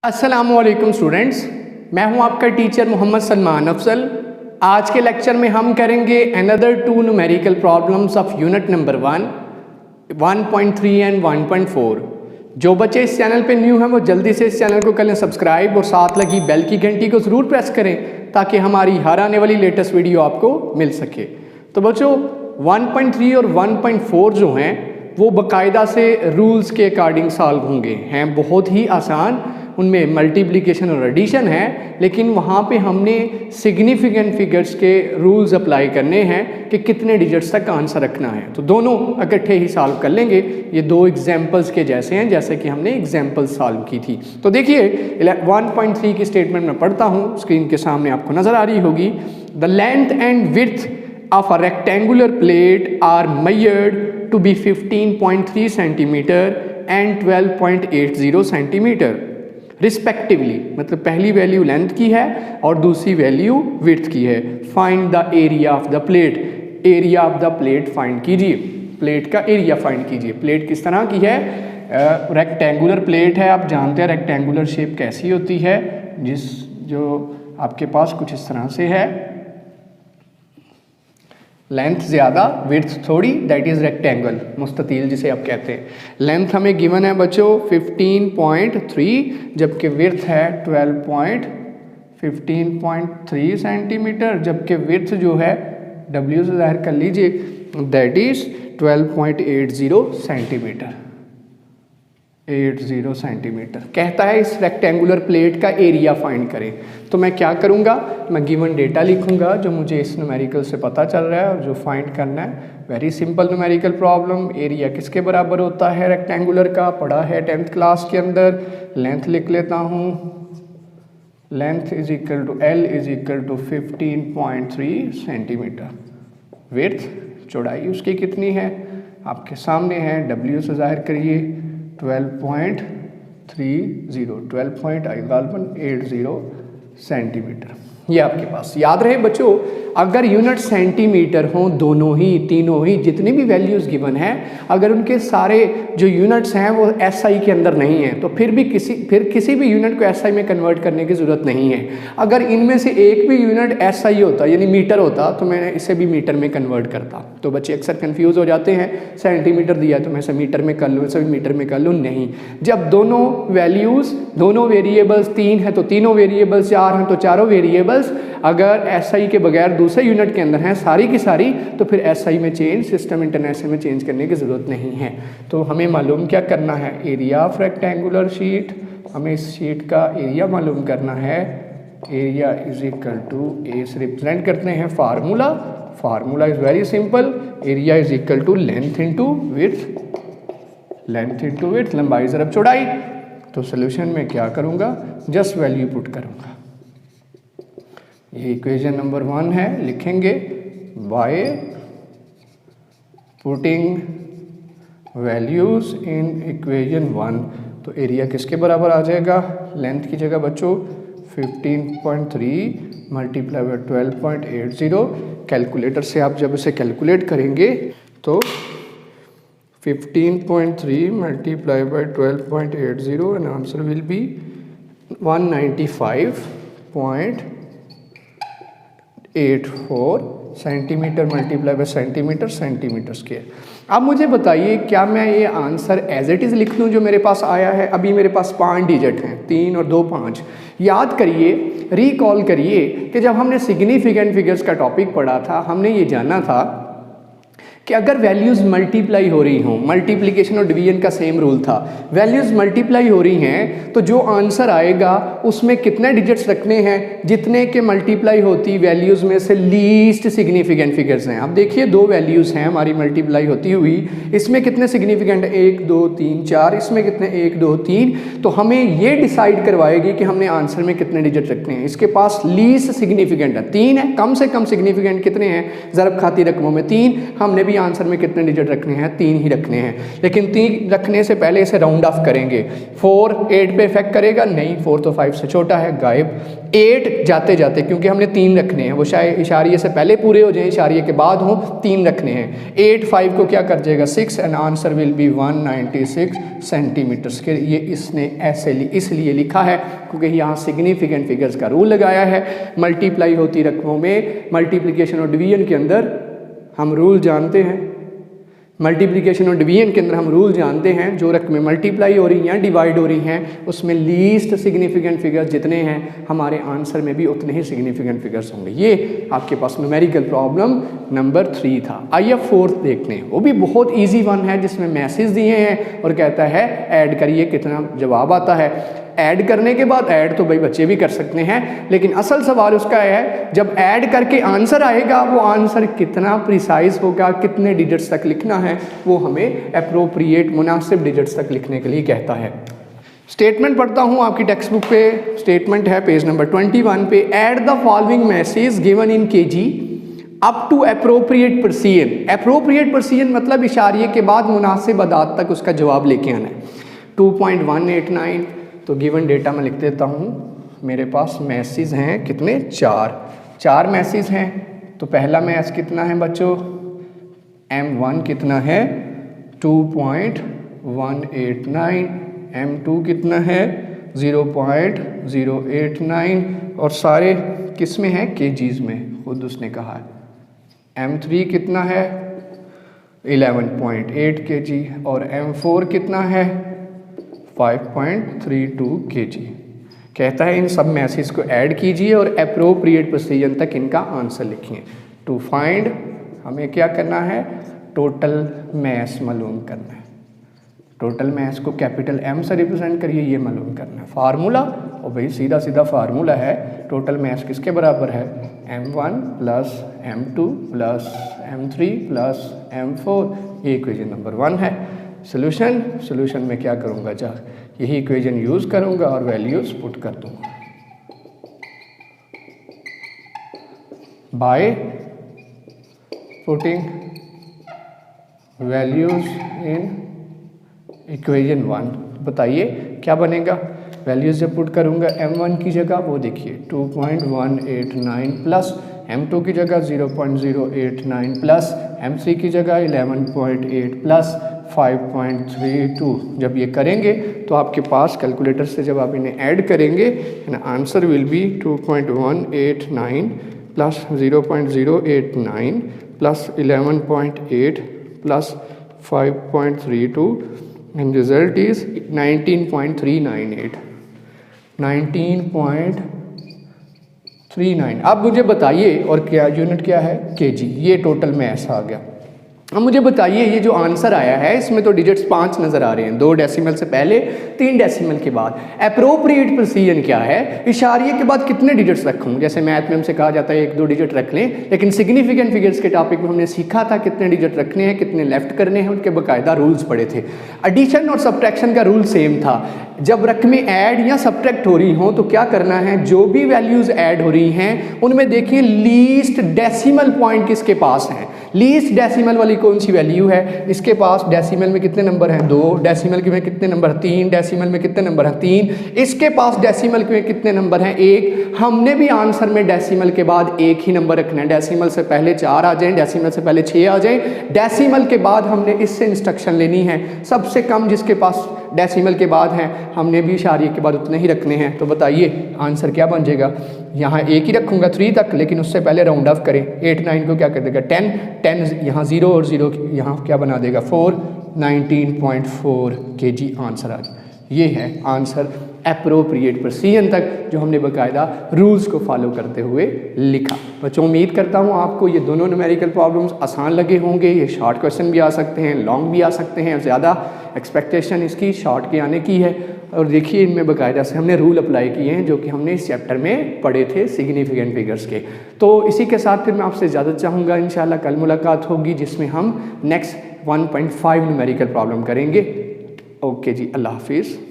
अस्सलामुअलैकुम स्टूडेंट्स, मैं हूं आपका टीचर मोहम्मद सलमान अफजल। आज के लेक्चर में हम करेंगे another two numerical problems of unit number 1.3 and 1.4। जो बच्चे इस चैनल पे न्यू हैं वो जल्दी से इस चैनल को कर लें सब्सक्राइब और साथ लगी बेल की घंटी को ज़रूर प्रेस करें ताकि हमारी हर आने वाली लेटेस्ट वीडियो आपको मिल सके। तो बच्चों 1.3 और 1.4 जो हैं वो बाकायदा से रूल्स के अकॉर्डिंग सॉल्व होंगे, हैं बहुत ही आसान। उनमें मल्टीप्लिकेशन और एडिशन है, लेकिन वहाँ पे हमने सिग्निफिकेंट फिगर्स के रूल्स अप्लाई करने हैं कि कितने डिजिट्स तक आंसर रखना है। तो दोनों इकट्ठे ही सॉल्व कर लेंगे। ये दो एग्जांपल्स के जैसे हैं जैसे कि हमने एग्जांपल सॉल्व की थी। तो देखिए 1.3 की स्टेटमेंट में पढ़ता हूँ, स्क्रीन के सामने आपको नज़र आ रही होगी। The length and width of a rectangular plate are measured to be 15.3 centimeter and 12.80 centimeter respectively। मतलब पहली वैल्यू लेंथ की है और दूसरी वैल्यू विड्थ की है। Find the area of the plate. Area of the plate find कीजिए, plate का एरिया फाइंड कीजिए। प्लेट किस तरह की है? रेक्टेंगुलर प्लेट है। आप जानते हैं रेक्टेंगुलर शेप कैसी होती है, जो आपके पास कुछ इस तरह से है, लेंथ ज़्यादा विड्थ थोड़ी, दैट इज़ रेक्टेंगल, मुस्ततील जिसे आप कहते हैं। लेंथ हमें गिवन है बच्चों 15.3, जबकि विड्थ है 15.3 सेंटीमीटर, जबकि विड्थ जो है W से ज़ाहिर कर लीजिए, दैट इज़ 12.80 सेंटीमीटर। 80 सेंटीमीटर कहता है इस रेक्टेंगुलर प्लेट का एरिया फाइंड करें। तो मैं क्या करूँगा, मैं गिवन डेटा लिखूँगा जो मुझे इस न्यूमेरिकल से पता चल रहा है और जो फाइंड करना है। Very simple numerical problem. Area किसके बराबर होता है रेक्टेंगुलर का, पढ़ा है 10th क्लास के अंदर। लेंथ लिख लेता हूँ, length is equal to L is equal to 15.3 centimetre. Width चौड़ाई उसकी कितनी है आपके सामने है, W से जाहिर करिए 12.80 सेंटीमीटर। ये आपके पास याद रहे बच्चों, अगर यूनिट सेंटीमीटर हों दोनों ही, तीनों ही, जितनी भी वैल्यूज़ गिवन हैं, अगर उनके सारे जो यूनिट्स हैं वो SI के अंदर नहीं हैं तो फिर किसी भी यूनिट को SI में कन्वर्ट करने की ज़रूरत नहीं है। अगर इनमें से एक भी यूनिट SI होता यानी मीटर होता तो मैं इसे भी मीटर में कन्वर्ट करता। तो बच्चे अक्सर कन्फ्यूज़ हो जाते हैं, सेंटीमीटर दिया तो मैं इसे मीटर में कर लूँ, इसे भी मीटर में कर लूँ। नहीं, जब दोनों वैल्यूज़, दोनों वेरिएबल्स 3 हैं तो तीनों वेरिएबल्स, 4 हैं तो चारों वेरिएबल्स अगर SI के बगैर दूसरे यूनिट के अंदर हैं सारी की सारी, तो फिर SI में चेंज, सिस्टम इंटरनेशनल में चेंज करने की ज़रूरत नहीं है। तो हमें मालूम क्या करना है, एरिया ऑफ रेक्टेंगुलर शीट। हमें इस शीट का एरिया मालूम करना है। Area is equal to, A से रिप्रेजेंट करते हैं formula. Formula is very simple, area is equal to length into width, length into width, लंबाई ज़रब चौड़ाई। तो सोल्यूशन में क्या करूँगा, जस्ट वैल्यू पुट करूँगा। ये इक्वेशन नंबर 1 है, लिखेंगे by putting values in equation 1। तो एरिया किसके बराबर आ जाएगा, लेंथ की जगह बच्चों 15.3 मल्टीप्लाई बाय 12.80। कैलकुलेटर से आप जब इसे कैलकुलेट करेंगे तो 15.3 multiply by 12.80 and answer will B 195.84 centimetre multiply by centimetre, centimetre square. अब मुझे बताइए क्या मैं ये आंसर एज इट इज़ लिख लूँ जो मेरे पास आया है? अभी मेरे पास 5 डिजिट हैं, 3 और 2 5। याद करिए, रिकॉल करिए कि जब हमने सिग्निफिकेंट फिगर्स का टॉपिक पढ़ा था, हमने ये जाना था कि अगर वैल्यूज़ मल्टीप्लाई हो रही हों, मल्टीप्लिकेशन और डिवीजन का सेम रूल था, वैल्यूज़ मल्टीप्लाई हो रही हैं तो जो आंसर आएगा उसमें कितने डिजिट्स रखने हैं, जितने के मल्टीप्लाई होती वैल्यूज़ में से लीस्ट सिग्निफिकेंट फिगर्स हैं। अब देखिए 2 वैल्यूज़ हैं हमारी मल्टीप्लाई होती हुई, इसमें कितने सिग्निफिकेंट, 1 2 3 4, इसमें कितने 1 2 3। तो हमें ये डिसाइड करवाएगी कि हमने आंसर में कितने डिजिट रखने हैं। इसके पास लीस्ट सिग्निफिकेंट है 3 है, कम से कम सिग्निफिकेंट कितने हैं ज़रब खाती रकमों में 3। हमने भी आंसर में कितने डिजिट रखने हैं, 3 ही रखने हैं, लेकिन 3 रखने से पहले इसे राउंड ऑफ करेंगे। 4 8 पे इफेक्ट करेगा नहीं, 4 तो 5 से छोटा है, गायब। 8 जाते जाते क्योंकि हमने 3 रखने हैं, वो शायद इशारिये से पहले पूरे हो जाए, इशारिये के बाद हो, 3 रखने हैं। 8 5 को क्या कर जाएगा 6 and answer will be 196 centimetres के। ये इसने ऐसे इसलिए लिखा है क्योंकि यहाँ सिग्निफिकेंट फिगर्स का रूल लगाया है। मल्टीप्लाई होती रकमों में, मल्टीप्लिकेशन और डिवीजन के अंदर हम रूल जानते हैं, मल्टीप्लिकेशन और डिवीजन के अंदर हम रूल जानते हैं, जो रकमें मल्टीप्लाई हो रही हैं, डिवाइड हो रही हैं, उसमें लीस्ट सिग्निफिकेंट फिगर्स जितने हैं हमारे आंसर में भी उतने ही सिग्निफिकेंट फिगर्स होंगे। ये आपके पास न्यूमेरिकल प्रॉब्लम नंबर 3 था। आइए 4th देखते हैं, वो भी बहुत ईजी वन है जिसमें मैसेज दिए हैं और कहता है ऐड करिए, कितना जवाब आता है। ऐड करने के बाद, ऐड तो भाई बच्चे भी कर सकते हैं, लेकिन असल सवाल उसका है जब ऐड करके आंसर आएगा वो आंसर कितना प्रिसाइज होगा, कितने डिजिट्स तक लिखना है, वो हमें अप्रोप्रिएट मुनासिब डिजिट्स तक लिखने के लिए कहता है। स्टेटमेंट पढ़ता हूँ आपकी टेक्स्ट बुक पे, स्टेटमेंट है पेज नंबर 21 पे। Add the following message given in KG up to appropriate precision. Appropriate precision मतलब इशारिये के बाद मुनासिब अदाद तक उसका जवाब लेके आना है। 2.189 तो गिवन डेटा मैं लिख देता हूँ, मेरे पास मैसेज हैं कितने, 4 मैसेज हैं। तो पहला मैसेज कितना है बच्चों, M1 कितना है 2.189, M2 कितना है 0.089 और सारे किस में है, केजीज में, खुद उसने कहा है। M3 कितना है 11.8 kg और M4 कितना है 5.32 kg। कहता है इन सब मैसेज को ऐड कीजिए और अप्रोप्रिएट प्रिसीजन तक इनका आंसर लिखिए। टू फाइंड हमें क्या करना है, टोटल मैस मालूम करना है। टोटल मैस को कैपिटल M से रिप्रेजेंट करिए, ये मालूम करना है। फार्मूला, और भाई सीधा सीधा फार्मूला है, टोटल मैस किसके बराबर है, M1 plus M2 plus M3 plus M4। ये इक्वेशन नंबर 1 है। सोल्यूशन में क्या करूँगा, जा यही इक्वेशन यूज़ करूँगा और वैल्यूज़ पुट कर दूँगा। By putting values in equation 1, बताइए क्या बनेगा। वैल्यूज़ जब पुट करूँगा M1 की जगह वो देखिए 2.189 प्लस M2 की जगह 0.089 प्लस M3 की जगह 11.8 प्लस 5.32। जब ये करेंगे तो आपके पास कैलकुलेटर से जब आप इन्हें ऐड करेंगे answer will B 2.189 plus 0.089 plus 11.8 plus 5.32 and result is 19.398। 19.39। अब मुझे बताइए, और क्या यूनिट क्या है, केजी। ये टोटल मैस आ गया। अब मुझे बताइए ये जो आंसर आया है इसमें तो डिजिट्स 5 नज़र आ रहे हैं, 2 डेसिमल से पहले 3 डेसिमल के बाद। अप्रोप्रिएट प्रिसीजन क्या है, इशारिये के बाद कितने डिजिट्स रखूँ। जैसे मैथ में हमसे कहा जाता है 1-2 डिजिट रख लें, लेकिन सिग्निफिकेंट फिगर्स के टॉपिक में हमने सीखा था कितने डिजिट रखने हैं, कितने लेफ्ट करने हैं, उनके बाकायदा रूल्स पड़े थे। एडिशन और सब्ट्रैक्शन का रूल सेम था। जब रकमें ऐड या सब्ट्रैक्ट हो रही हों तो क्या करना है, जो भी वैल्यूज़ ऐड हो रही हैं उनमें देखिए लीस्ट डेसिमल पॉइंट किसके पास है। लीस्ट डेसिमल वाली कौन सी वैल्यू है, इसके पास डेसिमल में कितने नंबर हैं, 2, डेसिमल में कितने नंबर, 3, डेसिमल में कितने नंबर हैं, 3, इसके पास डेसिमल में कितने नंबर हैं, 1। हमने भी आंसर में डेसिमल के बाद 1 ही नंबर रखना है। डेसिमल से पहले 4 आ जाएं, डेसिमल से पहले 6 आ जाएं। डेसिमल के बाद हमने इससे इंस्ट्रक्शन लेनी है, सबसे कम जिसके पास डेसिमल के बाद हैं हमने भी इशारिये के बाद उतने ही रखने हैं। तो बताइए आंसर क्या बन जाएगा। यहाँ 1 ही रखूँगा 3 तक, लेकिन उससे पहले राउंड ऑफ करें। 8 9 को क्या कर देगा 10 यहाँ 0 और 0 यहाँ क्या बना देगा 4, 19.4 kg आंसर आ गया। ये है आंसर अप्रोप्रिएट प्रिसीजन तक, जो हमने बाकायदा रूल्स को फॉलो करते हुए लिखा। बच्चों उम्मीद करता हूँ आपको ये दोनों न्यूमेरिकल प्रॉब्लम्स आसान लगे होंगे। ये शॉर्ट क्वेश्चन भी आ सकते हैं, लॉन्ग भी आ सकते हैं। ज़्यादा एक्सपेक्टेशन इसकी शॉर्ट के आने की है। और देखिए इनमें बाकायदा से हमने रूल अप्लाई किए हैं जो कि हमने इस चैप्टर में पढ़े थे सिग्निफिकेंट फिगर्स के। तो इसी के साथ फिर मैं आपसे इजाज़त चाहूँगा। इंशाल्लाह कल मुलाकात होगी जिसमें हम नेक्स्ट 1.5 न्यूमेरिकल प्रॉब्लम करेंगे। ओके जी, अल्लाह हाफिज़।